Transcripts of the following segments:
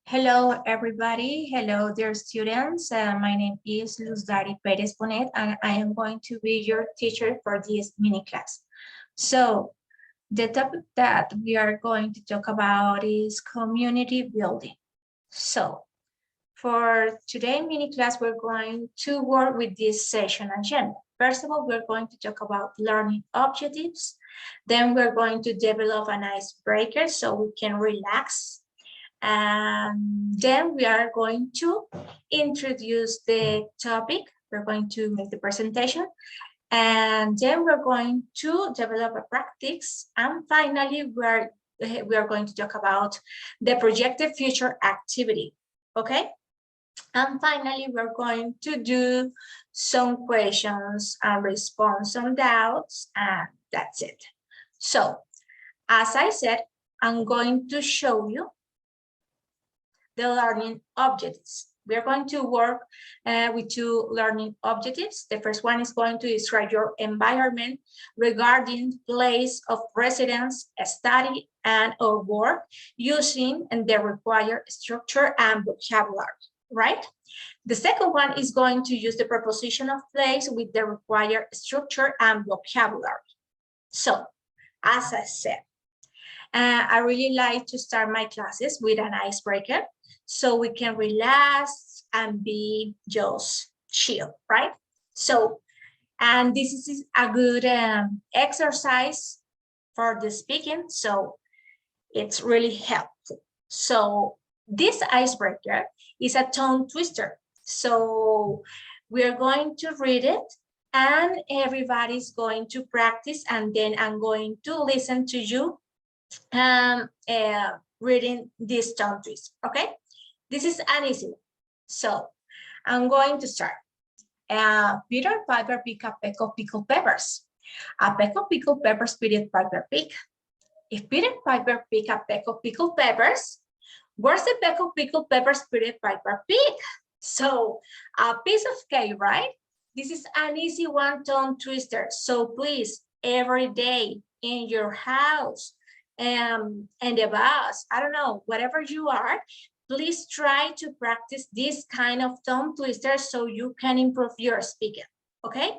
Hello, everybody. Hello, dear students. My name is Luz Dary Pérez Bonet, and I am going to be your teacher for this mini class. So, the topic that we are going to talk about is community building. So, for today mini class, we're going to work with this session agenda. First of all, we're going to talk about learning objectives. Then we're going to develop an icebreaker so we can relax. And then we are going to introduce the topic. We're going to make the presentation. And then we're going to develop a practice. And finally, we are going to talk about the projected future activity. Okay? And finally, we're going to do some questions and respond some doubts, and that's it. So, as I said, I'm going to show you the learning objectives. We are going to work with two learning objectives. The first one is going to describe your environment regarding place of residence, study, and or work using the required structure and vocabulary, right? The second one is going to use the preposition of place with the required structure and vocabulary. So, as I said, I really like to start my classes with an icebreaker so we can relax and be just chill, right? So, and this is a good exercise for the speaking, so it's really helpful. So this icebreaker is a tongue twister. So we're going to read it and everybody's going to practice, and then I'm going to listen to you reading this tongue twist, okay? This is an easy one. So I'm going to start. Peter Piper picked a peck of pickled peppers. A peck of pickled peppers Peter Piper picked. If Peter Piper picked a peck of pickled peppers, where's the peck of pickled peppers Peter Piper picked? So a piece of cake, right? This is an easy one tongue twister. So please, every day in your house, and the bus, I don't know, whatever you are, please try to practice this kind of tongue twister so you can improve your speaking, okay?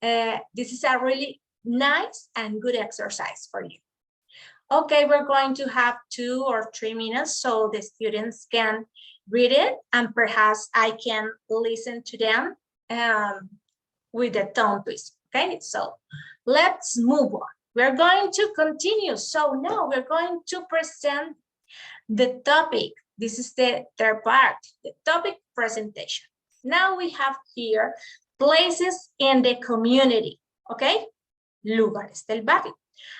This is a really nice and good exercise for you. Okay, we're going to have 2 or 3 minutes so the students can read it, and perhaps I can listen to them with the tongue twist, okay? So let's move on. We're going to continue. So now we're going to present the topic. This is the third part, the topic presentation. Now we have here places in the community, okay? Lugares del barrio.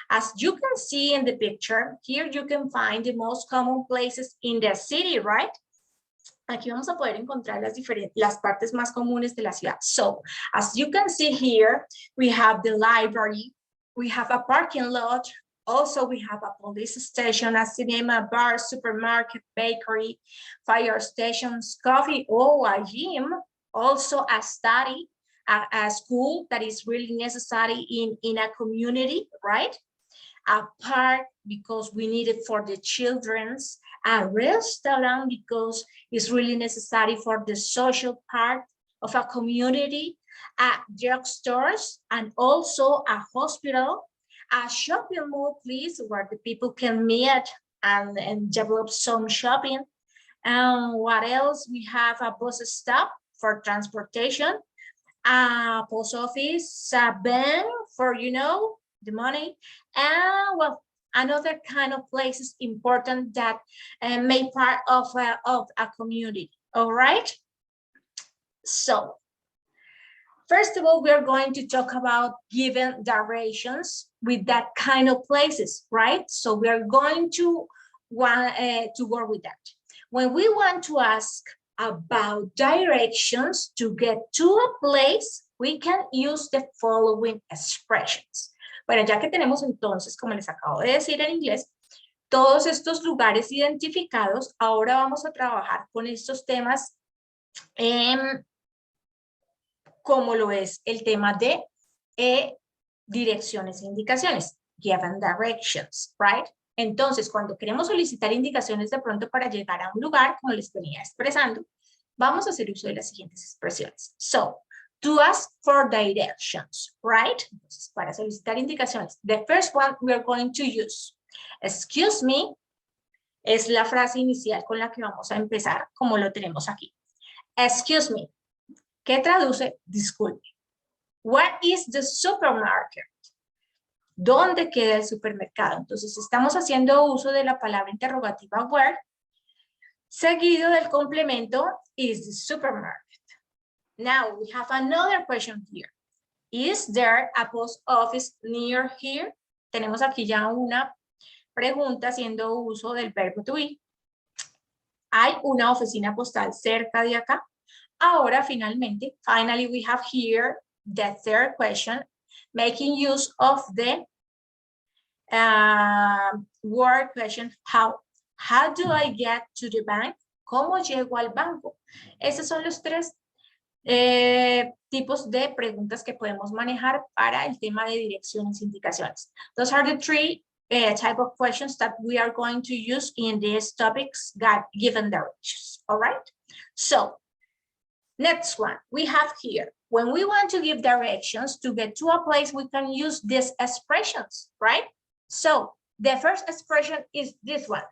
As you can see in the picture, here you can find the most common places in the city, right? Aquí vamos a poder encontrar las partes más comunes de la ciudad. So, as you can see here, we have the library, we have a parking lot, also we have a police station, a cinema, bar, supermarket, bakery, fire stations, coffee, a gym, also a study, a school that is really necessary in a community, right? A park because we need it for the children's, a restaurant because it's really necessary for the social part of a community, drugstores, and also a hospital, a shopping mall, please, where the people can meet and develop some shopping. What else? We have a bus stop for transportation, a post office, a bank for, you know, the money, and well, another kind of place is important that make part of a community. All right. So first of all, we're going to talk about given directions with that kind of places, right? So we're going to want to work with that. When we want to ask about directions to get to a place, we can use the following expressions. Bueno, ya que tenemos entonces, como les acabo de decir en inglés, todos estos lugares identificados, ahora vamos a trabajar con estos temas como lo es el tema de direcciones e indicaciones, given directions, right? Entonces, cuando queremos solicitar indicaciones de pronto para llegar a un lugar, como les venía expresando, vamos a hacer uso de las siguientes expresiones. So, to ask for directions, right? Entonces, para solicitar indicaciones, the first one we are going to use, excuse me, es la frase inicial con la que vamos a empezar, como lo tenemos aquí. Excuse me, ¿qué traduce? Disculpe. What is the supermarket? ¿Dónde queda el supermercado? Entonces, estamos haciendo uso de la palabra interrogativa where, seguido del complemento is the supermarket. Now, we have another question here. Is there a post office near here? Tenemos aquí ya una pregunta haciendo uso del verbo to be. ¿Hay una oficina postal cerca de acá? Ahora, finally, we have here the third question, making use of the word question, how. How do I get to the bank? ¿Cómo llego al banco? Esos son los tres tipos de preguntas que podemos manejar para el tema de direcciones e indicaciones. Those are the three type of questions that we are going to use in these topics given directions. All right? So, next one we have here. When we want to give directions to get to a place, we can use these expressions, right? So, the first expression is this one.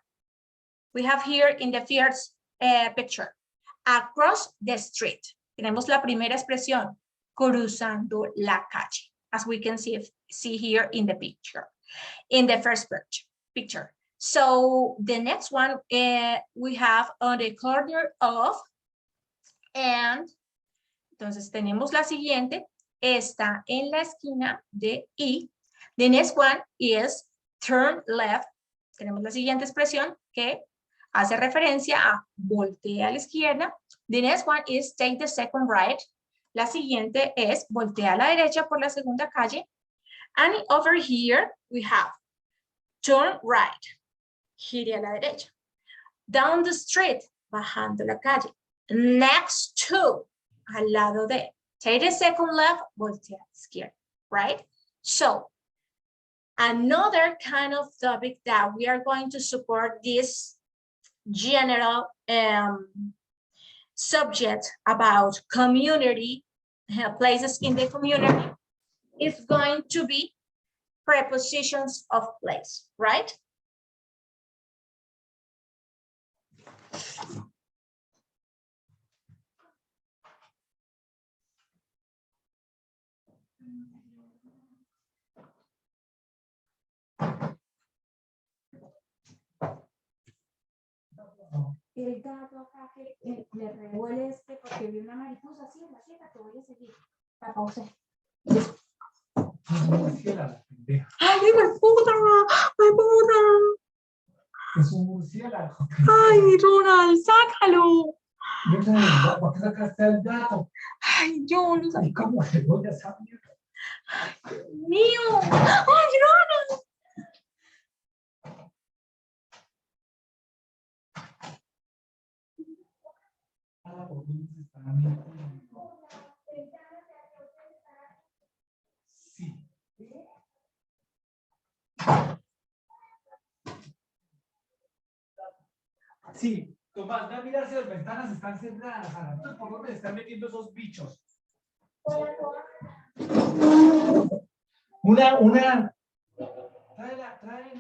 We have here in the first picture, across the street. Tenemos la primera expresión, cruzando la calle, as we can see here in the picture, in the first picture. So the next one we have on the corner of, and entonces tenemos la siguiente, está en la esquina de y. The next one is turn left. Tenemos la siguiente expresión que hace referencia a voltea a la izquierda. The next one is take the second right. La siguiente es voltea a la derecha por la segunda calle. And over here we have turn right. Gire a la derecha. Down the street. Bajando la calle. Next to. Al lado de. Take the second left. Voltea a la izquierda. Right? So, another kind of topic that we are going to support this general subject about community, places in the community, is going to be prepositions of place, right? El gato acá que le revuelve porque vi una mariposa así en la sierra, te voy a seguir. La pausé. ¡Ay, mi puta! ¡Mi puta! Es un murciélago. ¡Ay, Ronald, sácalo! ¿Por qué sacaste al gato? ¡Ay, yo no sé! ¿Cómo se voy a saber? ¡Ay, Dios mío! ¡Ay, Ronald! Sí. Sí, Tomás, ve a mirar si las ventanas están cerradas, Ana. Entonces, ¿por dónde se están metiendo esos bichos? Trae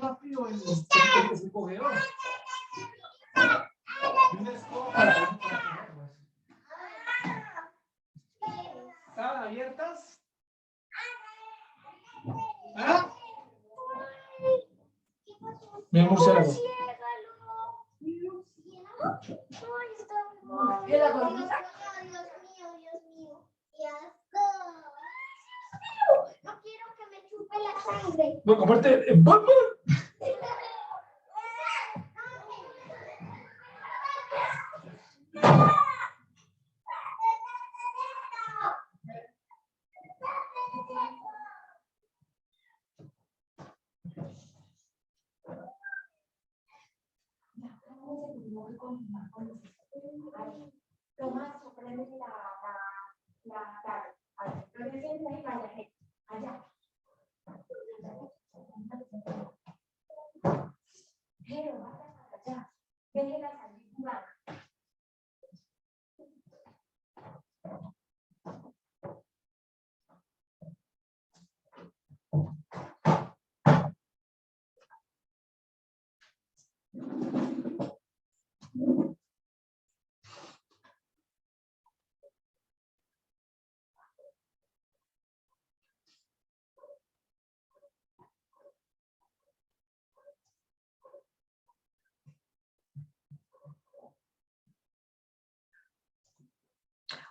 rápido el cogedor. Y una escoba para cogerlos. ¿Estaban abiertas? ¿Ah? Mi amor, se la voy. ¿Qué la gordita? Dios mío. No quiero que me chupe la sangre. Bueno, comparte. Tomás, prende allá. Pero vaya para allá. Déjela salir jugando.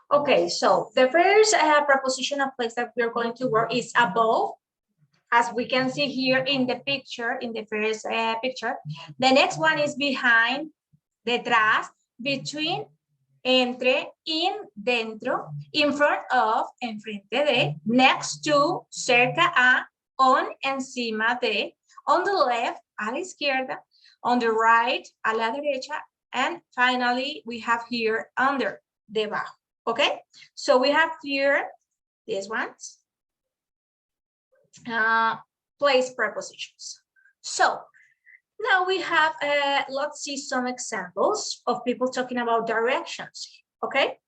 Okay, so the first preposition of place that we're going to work is above, as we can see here in the picture, in the first picture. The next one is behind, detrás, between, entre, in, dentro, in front of, enfrente de, next to, cerca a, on, encima de, on the left, a la izquierda, on the right, a la derecha, and finally we have here under, debajo. Okay, so we have here these ones, place prepositions. So now we have, let's see some examples of people talking about directions. Okay,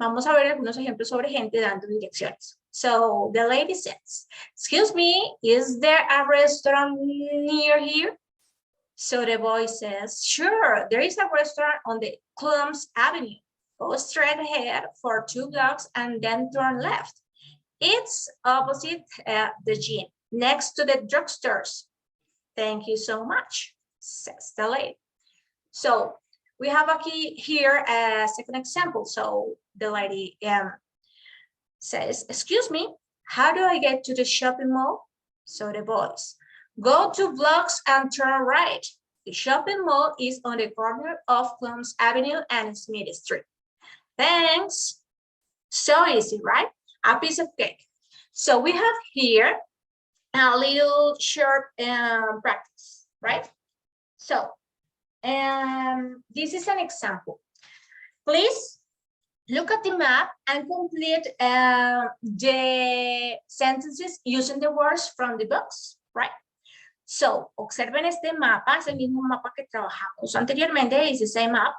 vamos a ver algunos ejemplos sobre gente dando direcciones. So the lady says, excuse me, is there a restaurant near here? So the boy says, sure, there is a restaurant on the Clumps Avenue. Go straight ahead for 2 blocks and then turn left. It's opposite the gym, next to the drugstores. Thank you so much, says the lady. So we have here a second example. So the lady says, excuse me, how do I get to the shopping mall? So the boys, go 2 blocks and turn right. The shopping mall is on the corner of Clumps Avenue and Smith Street. Thanks. So easy, right? A piece of cake. So we have here a little short practice, right? So this is an example. Please look at the map and complete the sentences using the words from the books, right? So, observen este mapa, es el mismo mapa que trabajamos anteriormente, is the same map.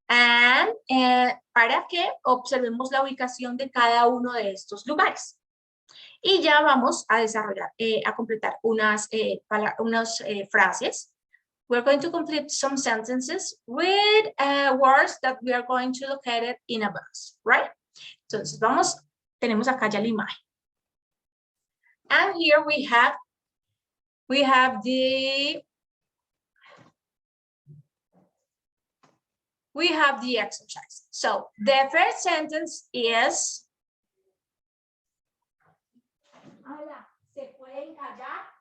And para que observemos la ubicación de cada uno de estos lugares. Y ya vamos a desarrollar, a completar unas frases. We're going to complete some sentences with words that we are going to locate it in a box, right? Entonces tenemos acá ya la imagen. And here we have the exercise. So the first sentence is, hola, ¿se pueden callar?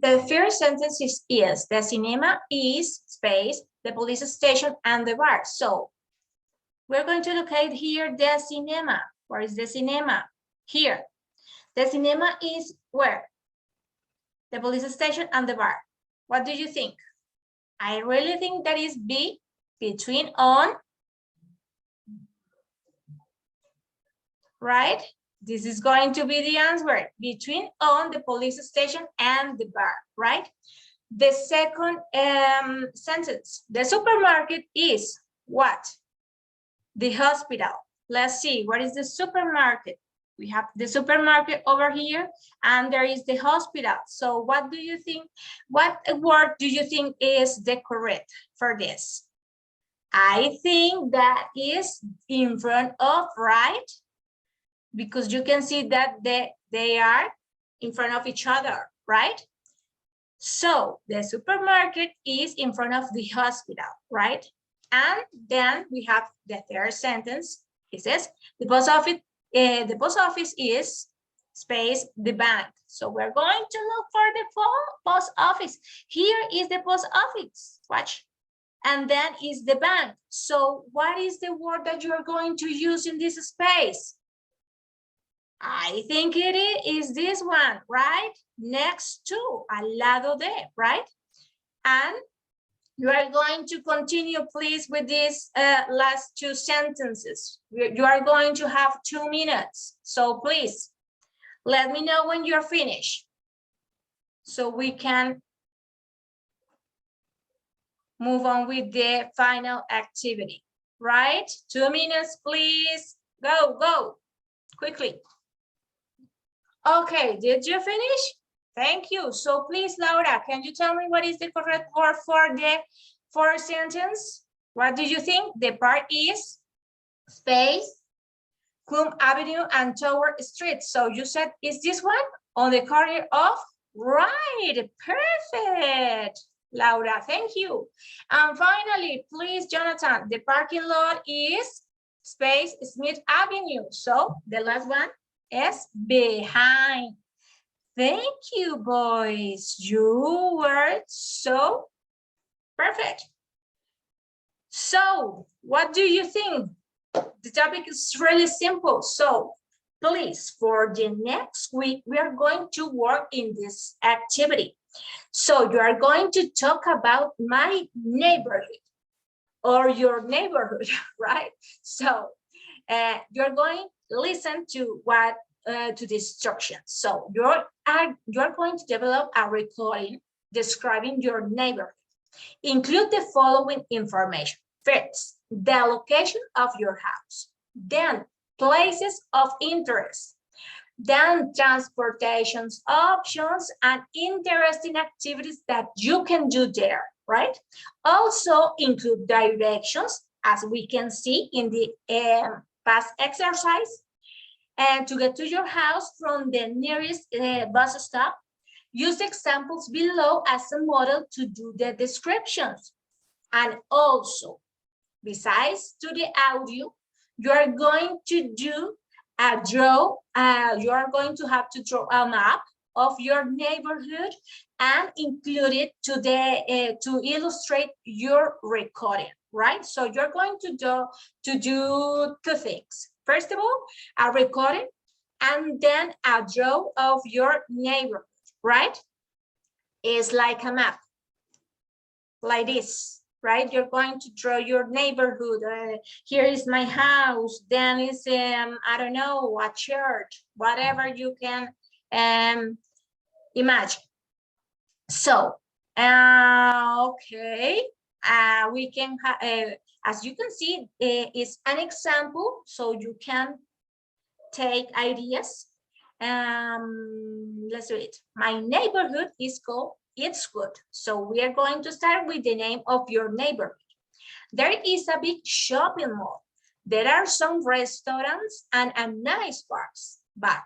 The first sentence is, the cinema is space, the police station, and the bar. So we're going to locate here the cinema. Where is the cinema? Here. The cinema is where? The police station and the bar. What do you think? I really think that is B, between, on. Right? This is going to be the answer, between, on, the police station and the bar, right? The second sentence, the supermarket is what? The hospital. Let's see, what is the supermarket? We have the supermarket over here, and there is the hospital. So what do you think? What word do you think is the correct for this? I think that is in front of, right? Because you can see that they are in front of each other, right? So the supermarket is in front of the hospital, right? And then we have the third sentence. It says the post office is space the bank. So we're going to look for the post office. Here is the post office. Watch. and then is the bank. So what is the word that you are going to use in this space? I think it is this one, right? Next to, al lado de, right? And you are going to continue, please, with these last two sentences. You are going to have 2 minutes. So please, let me know when you're finished so we can move on with the final activity, right? 2 minutes, please. Go, go, quickly. Okay, did you finish? Thank you. So please, Laura, can you tell me what is the correct word for the first sentence? What do you think? The part is space, Plum Avenue and Tower Street. So you said, is this one on the corner of? Right, perfect. Laura, thank you. And finally, please, Jonathan, the parking lot is space Smith Avenue. So the last one is behind. Thank you, boys. You were so perfect. So what do you think? The topic is really simple. So please, for the next week, we are going to work in this activity. So you are going to talk about my neighborhood or your neighborhood, right? So you're going to listen to what to the instructions. So you're going to develop a recording describing your neighborhood. Include the following information. First, the location of your house. Then, places of interest. Then, transportation options and interesting activities that you can do there, right? Also, include directions, as we can see in the past exercise. And to get to your house from the nearest bus stop, use examples below as a model to do the descriptions. And also, besides to the audio, you are going to do a draw. You are going to have to draw a map of your neighborhood and include it to illustrate your recording, right? So you're going to do 2 things. First of all, a recording and then a draw of your neighborhood, right? It's like a map, like this, right? You're going to draw your neighborhood. Here is my house. Then is, I don't know, a church, whatever you can imagine. So, okay, we can, as you can see, it's an example, so you can take ideas. Let's do it. My neighborhood is called It's Good. So we are going to start with the name of your neighborhood. There is a big shopping mall. There are some restaurants and a nice bar.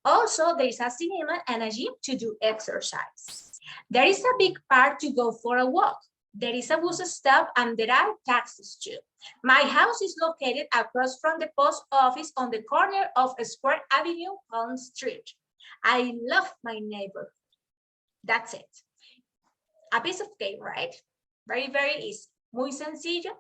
Also, there is a cinema and a gym to do exercise. There is a big park to go for a walk. There is a bus stop and there are taxis too. My house is located across from the post office on the corner of Square Avenue, Palm Street. I love my neighborhood. That's it. A piece of cake, right? Very, very easy. Muy sencillo.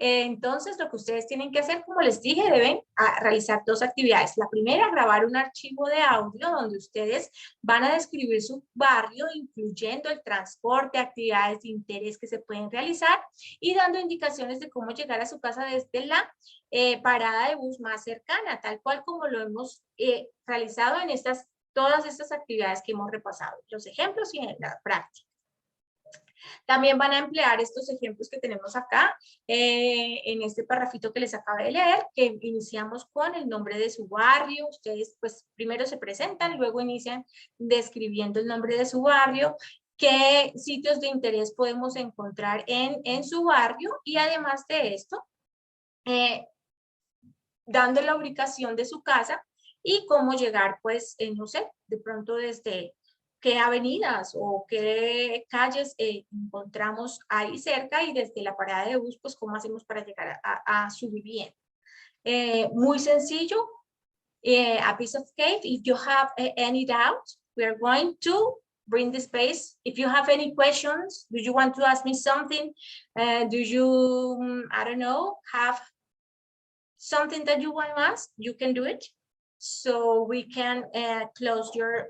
Entonces, lo que ustedes tienen que hacer, como les dije, deben realizar 2 actividades. La primera, grabar un archivo de audio donde ustedes van a describir su barrio, incluyendo el transporte, actividades de interés que se pueden realizar y dando indicaciones de cómo llegar a su casa desde la parada de bus más cercana, tal cual como lo hemos realizado en todas estas actividades que hemos repasado, los ejemplos y en la práctica. También van a emplear estos ejemplos que tenemos acá en este parrafito que les acabo de leer, que iniciamos con el nombre de su barrio. Ustedes pues primero se presentan, luego inician describiendo el nombre de su barrio, qué sitios de interés podemos encontrar en su barrio y además de esto, dando la ubicación de su casa y cómo llegar pues, no sé, de pronto desde qué avenidas o qué calles encontramos ahí cerca y desde la parada de bus, pues cómo hacemos para llegar a su vivienda. Muy sencillo, a piece of cake. If you have any doubt, we are going to bring the space. If you have any questions, do you want to ask me something? Do you, I don't know, have something that you want to ask? You can do it. So we can close your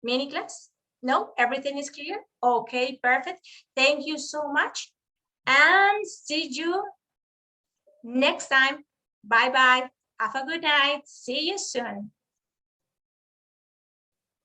mini class. No, everything is clear? Okay, perfect. Thank you so much. And see you next time. Bye-bye. Have a good night. See you soon.